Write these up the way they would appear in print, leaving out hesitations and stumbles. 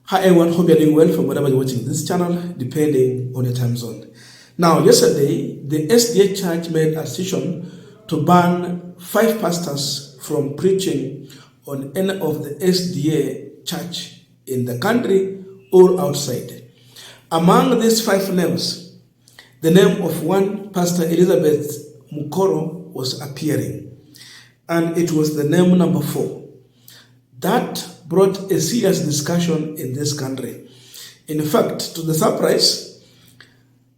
Hi everyone, hope you're doing well from wherever you're watching this channel, depending on your time zone. Now, yesterday, the SDA church made a decision to ban 5 pastors from preaching on any of the SDA church in the country or outside. Among these 5 names, the name of one Pastor Elizabeth Mukoro was appearing, and it was the name number 4. That brought a serious discussion in this country. In fact, to the surprise,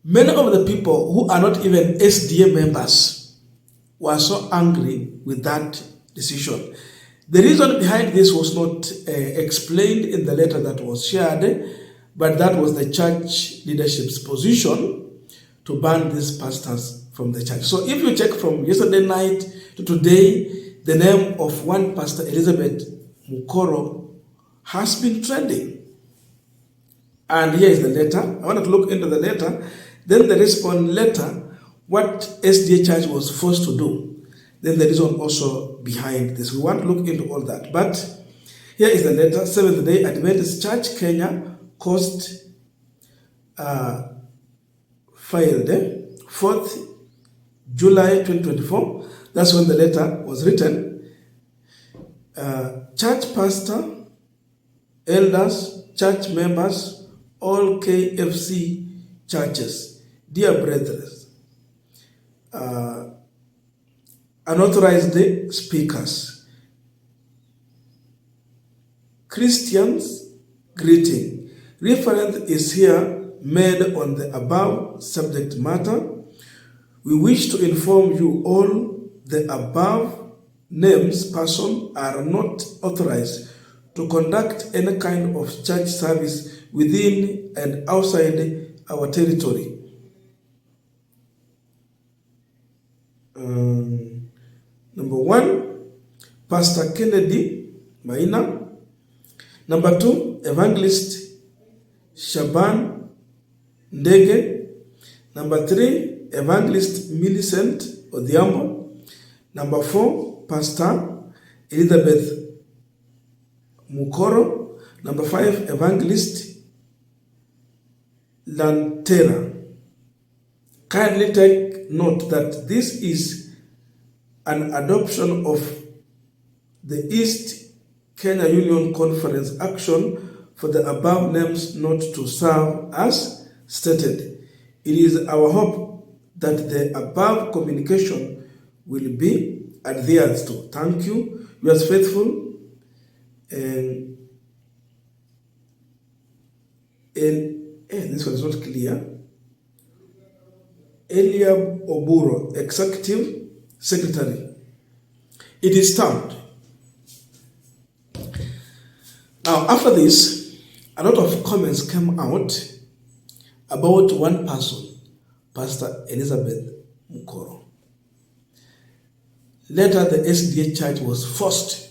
many of the people who are not even SDA members were so angry with that decision. The reason behind this was not explained in the letter that was shared, but that was the church leadership's position to ban these pastors from the church. So if you check from yesterday night to today, the name of one Pastor Elizabeth Mukoro has been trending. And here is the letter. I want to look into the letter. Then the response letter, what SDA church was forced to do. Then the reason also behind this. We want to look into all that. But here is the letter. Seventh-day Adventist Church, Kenya, Coast, filed 4th July 2024. That's when the letter was written. Church pastor, elders, church members, all KFC churches, dear brethren, unauthorized speakers, Christians, greeting. Reference is here made on the above subject matter. We wish to inform you all the above names persons are not authorized to conduct any kind of church service within and outside our territory. Number 1, Pastor Kennedy Maina. Number 2, Evangelist Shaban Ndege. Number 3, Evangelist Millicent Odhiambo. Number 4, Pastor Elizabeth Mukoro. Number 5, Evangelist Lantera. Kindly take note that this is an adoption of the East Kenya Union Conference action for the above names not to serve as stated. It is our hope that the above communication will be adhered to. Thank you. Yours faithful, and this one is not clear. Eliab Oburo, Executive Secretary. It is stamped. Now, after this, a lot of comments came out about one person, Pastor Elizabeth Mukoro. Later, the SDA church was forced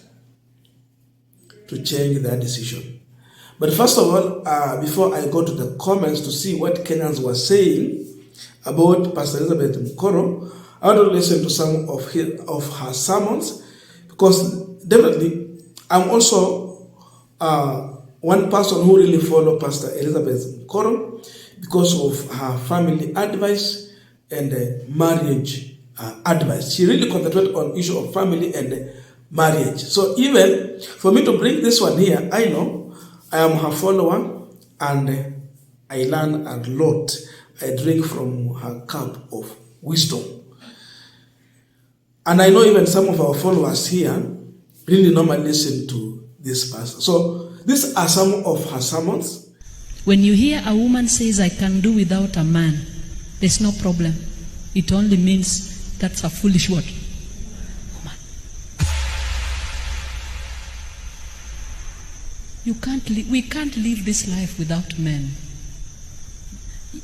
to change their decision. But first of all, before I go to the comments to see what Kenyans were saying about Pastor Elizabeth Mukoro, I want to listen to some of her sermons, because definitely I'm also one person who really follow Pastor Elizabeth Mukoro because of her family advice and marriage advice. She really concentrated on issue of family and marriage. So even for me to bring this one here, I know I am her follower and I learn a lot. I drink from her cup of wisdom. And I know even some of our followers here really normally listen to this pastor. So these are some of her sermons. When you hear a woman says, I can do without a man, there's no problem. It only means that's a foolish word. Woman. We can't live this life without men.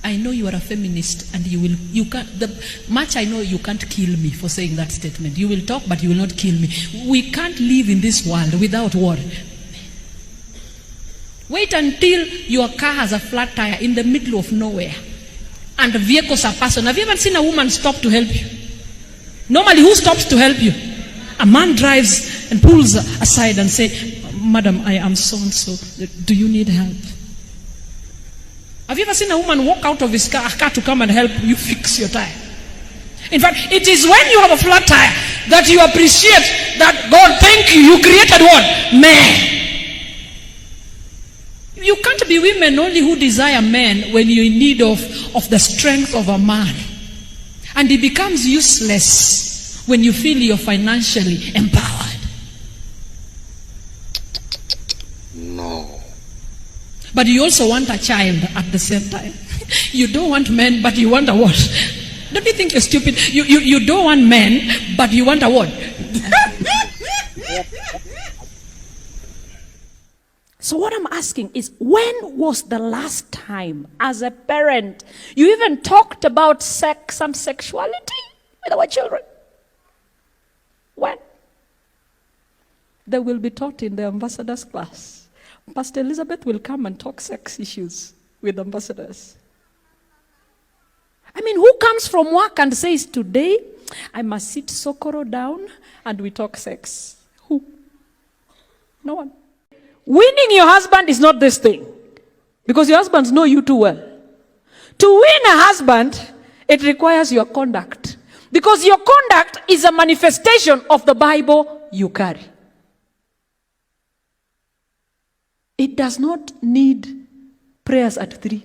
I know you are a feminist, and you can't, much I know you can't kill me for saying that statement. You will talk, but you will not kill me. We can't live in this world without what? Wait until your car has a flat tire in the middle of nowhere, and the vehicles are passing. Have you ever seen a woman stop to help you? Normally, who stops to help you? A man drives and pulls aside and say, Madam, I am so and so. Do you need help? Have you ever seen a woman walk out of his car to come and help you fix your tire? In fact, it is when you have a flat tire that you appreciate that God, thank you, you created what? Man. You can't be women only who desire men when you're in need of the strength of a man. And it becomes useless when you feel you're financially empowered. No. But you also want a child at the same time. You don't want men, but you want a what? Don't you think you're stupid? You don't want men, but you want a what? So what I'm asking is, when was the last time as a parent you even talked about sex and sexuality with our children? When? They will be taught in the ambassadors class. Pastor Elizabeth will come and talk sex issues with ambassadors. I mean, who comes from work and says, today I must sit Sokoro down and we talk sex? Who? No one. Winning your husband is not this thing. Because your husbands know you too well. To win a husband, it requires your conduct. Because your conduct is a manifestation of the Bible you carry. It does not need prayers at 3.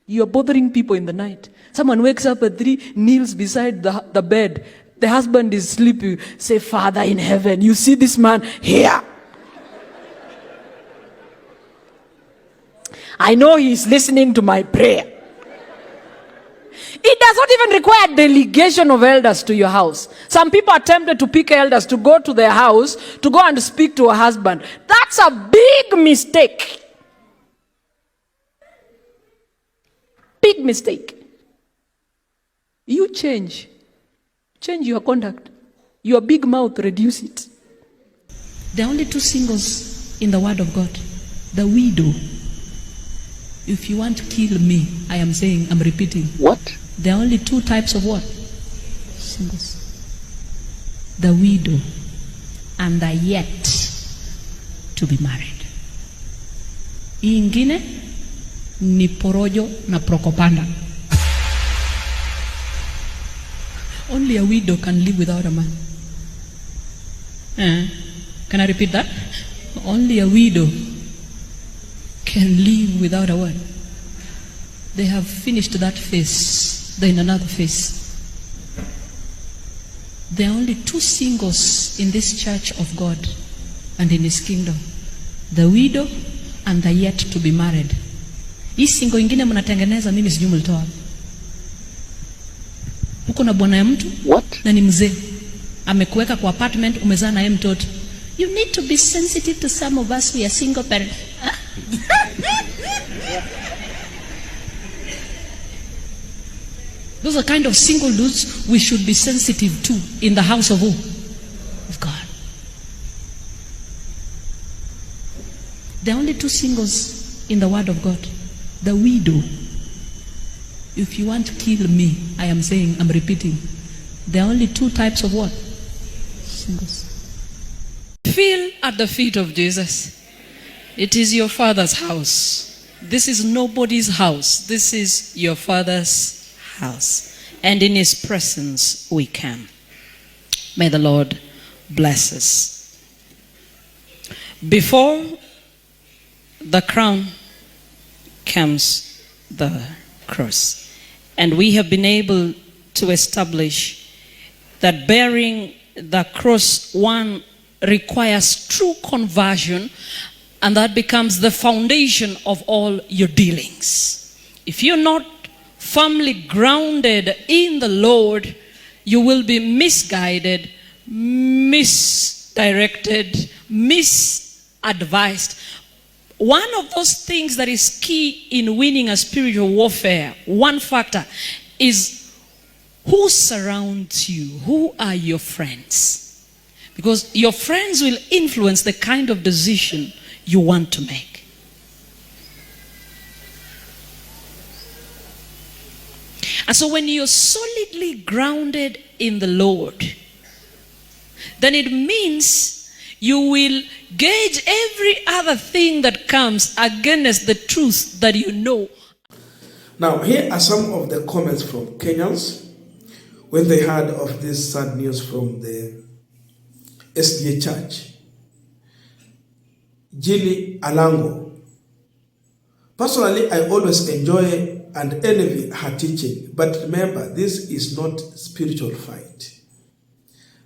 You're bothering people in the night. Someone wakes up at 3, kneels beside the bed. The husband is sleeping. Say, Father in heaven, you see this man here. I know he's listening to my prayer. It does not even require delegation of elders to your house. Some people are tempted to pick elders to go to their house to go and speak to a husband. That's a big mistake. Big mistake. You change. Change your conduct. Your big mouth, reduce it. There are only 2 singles in the Word of God. The widow. If you want to kill me, I am saying, I'm repeating. What? There are only 2 types of what? Singles. The widow and the yet to be married. Hii ingine ni porojo na prokopanda. Only a widow can live without a man. Can I repeat that? Only a widow can live without a word. They have finished that phase. They're in another phase. There are only 2 singles in this church of God and in His kingdom. The widow and the yet to be married. Hii single ingine mnatengeneza mimi sijui mlitoa. Uko na bwana ya mtu? What? Na ni mzee. Amekuweka kwa apartment, umezaa na yeye mtoto. You need to be sensitive to some of us who are single parents. Those are kind of single dudes we should be sensitive to in the house of who? Of God. There are only 2 singles in the Word of God. The widow. If you want to kill me, I am saying, I'm repeating. There are only 2 types of what? Singles. Feel at the feet of Jesus. It is your Father's house. This is nobody's house. This is your Father's house. And in His presence we can. May the Lord bless us. Before the crown comes the cross. And we have been able to establish that bearing the cross, one, requires true conversion, and that becomes the foundation of all your dealings. If you're not firmly grounded in the Lord, you will be misguided, misdirected, misadvised. One of those things that is key in winning a spiritual warfare, one factor, is who surrounds you. Who are your friends? Because your friends will influence the kind of decision you want to make. And so when you're solidly grounded in the Lord, then it means You will gauge every other thing that comes against the truth that you know. Now, here are some of the comments from Kenyans when they heard of this sad news from the SDA church. Jilly Alango. Personally, I always enjoy and envy her teaching, but remember, this is not spiritual fight.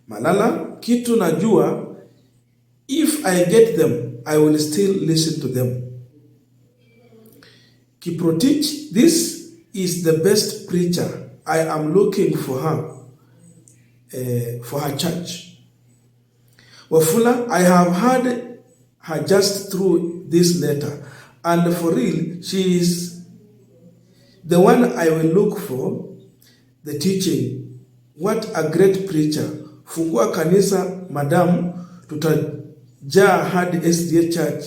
Malala, kitu najua, if I get them, I will still listen to them. Kiprotich, this is the best preacher. I am looking for her church. Wafula, I have heard her just through this letter, and for real, she is the one I will look for. The teaching, what a great preacher. Fungua kanisa, madam, tutajaa hadi SDA church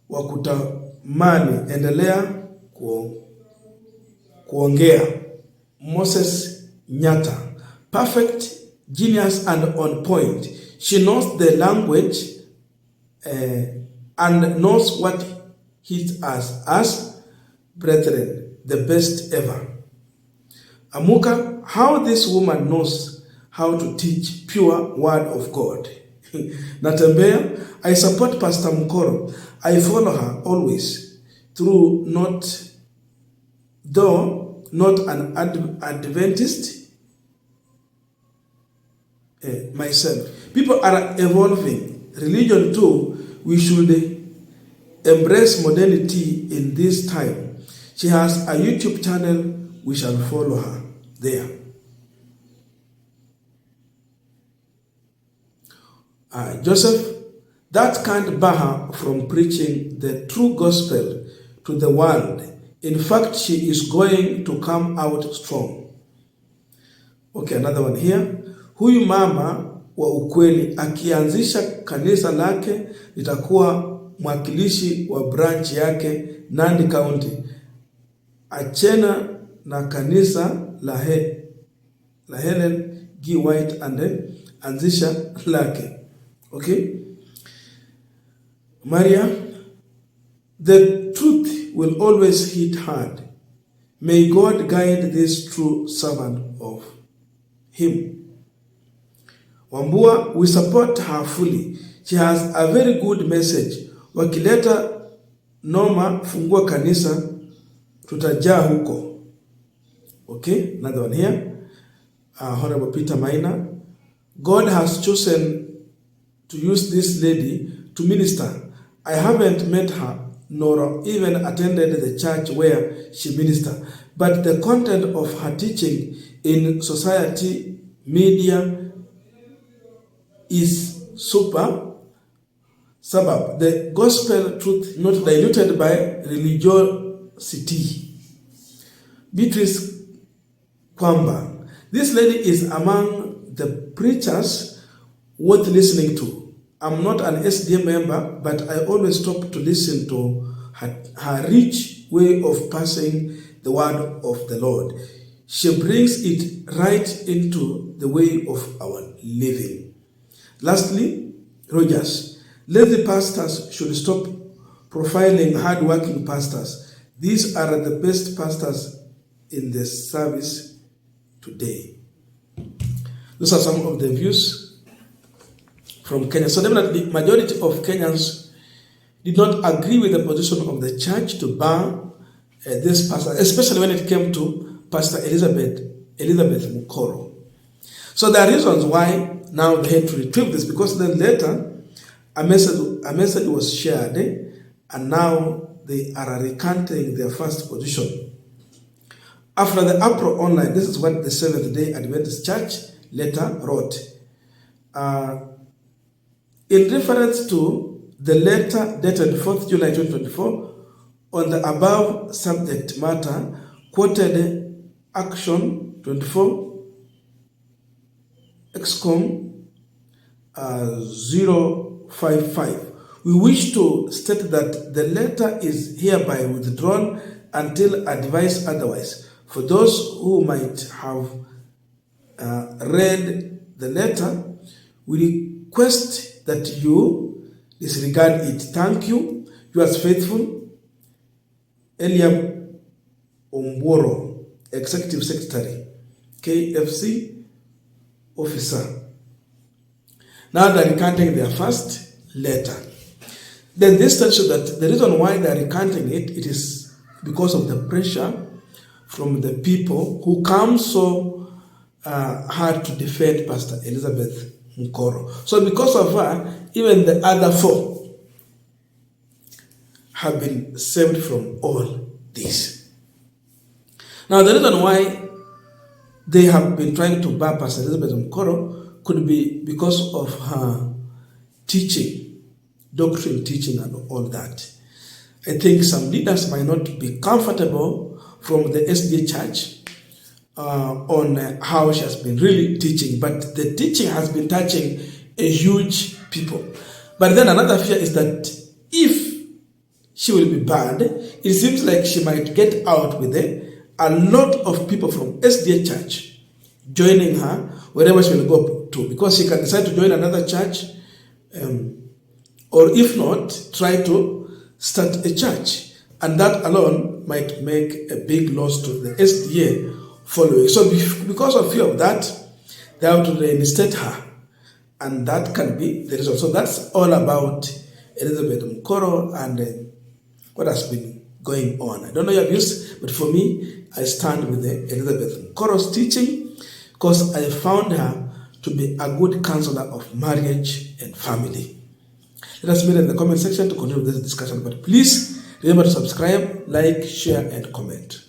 wakutamani, endelea kuongea. Moses Nyata, perfect, genius and on point. She knows the language and knows what hits us as brethren, the best ever. Amuka, how this woman knows how to teach pure word of God. Natembea, I support Pastor Mukoro. I follow her always through though not an Adventist myself. People are evolving. Religion too, we should embrace modernity in this time. She has a YouTube channel, we shall follow her there. Joseph, that can't bar her from preaching the true gospel to the world. In fact, she is going to come out strong. Okay, another one here. Huyu mama wa ukweli akianzisha kanisa lake litakuwa mwakilishi wa branch yake Nandi County. Achena na kanisa la Helen G. White and anzisha lake. Okay? Maria, the truth will always hit hard. May God guide this true servant of Him. Wambua, we support her fully. She has a very good message. Wakileta noma, fungua kanisa, tutajaa huko. Okay, another one here. Honorable Peter Maina. God has chosen to use this lady to minister. I haven't met her nor even attended the church where she ministered, but the content of her teaching in society, media is superb. The gospel truth not diluted by religiosity. Beatrice Kwamba. This lady is among the preachers worth listening to. I'm not an SDA member, but I always stop to listen to her rich way of passing the word of the Lord. She brings it right into the way of our living. Lastly, Rogers, lazy pastors should stop profiling hard-working pastors. These are the best pastors in the service today. Those are some of the views from Kenya. So definitely, majority of Kenyans did not agree with the position of the church to ban this pastor, especially when it came to Pastor Elizabeth Mukoro. So there are reasons why now they had to retrieve this, because then later a message was shared, and now they are recanting their first position. After the uproar online, this is what the Seventh-day Adventist Church letter wrote. In reference to the letter dated 4th July 2024, on the above subject matter, quoted Action 24, XCOM 055. We wish to state that the letter is hereby withdrawn until advised otherwise. For those who might have read the letter, we request that you disregard it. Thank you. Yours faithful, Eliam Omboro, Executive Secretary, KFC Officer. Now they're recanting their first letter. Then this tells you that the reason why they're recanting it is because of the pressure from the people who come so hard to defend Pastor Elizabeth Mukoro. So because of her, even the other four have been saved from all this. Now the reason why they have been trying to bar Pastor Elizabeth Mukoro could be because of her teaching, doctrine teaching and all that. I think some leaders might not be comfortable from the SDA church on how she has been really teaching, but the teaching has been touching a huge people. But then another fear is that if she will be banned, it seems like she might get out with a lot of people from SDA church joining her wherever she will go to, because she can decide to join another church, or if not, try to start a church, and that alone might make a big loss to the SDA following. So because of fear of that, they have to reinstate her, and that can be the result. So that's all about Elizabeth Mukoro and what has been going on. I don't know your views, but for me, I stand with the Elizabeth Mukoro's teaching, because I found her to be a good counselor of marriage and family. Let us meet in the comment section to continue this discussion. But please remember to subscribe, like, share, and comment.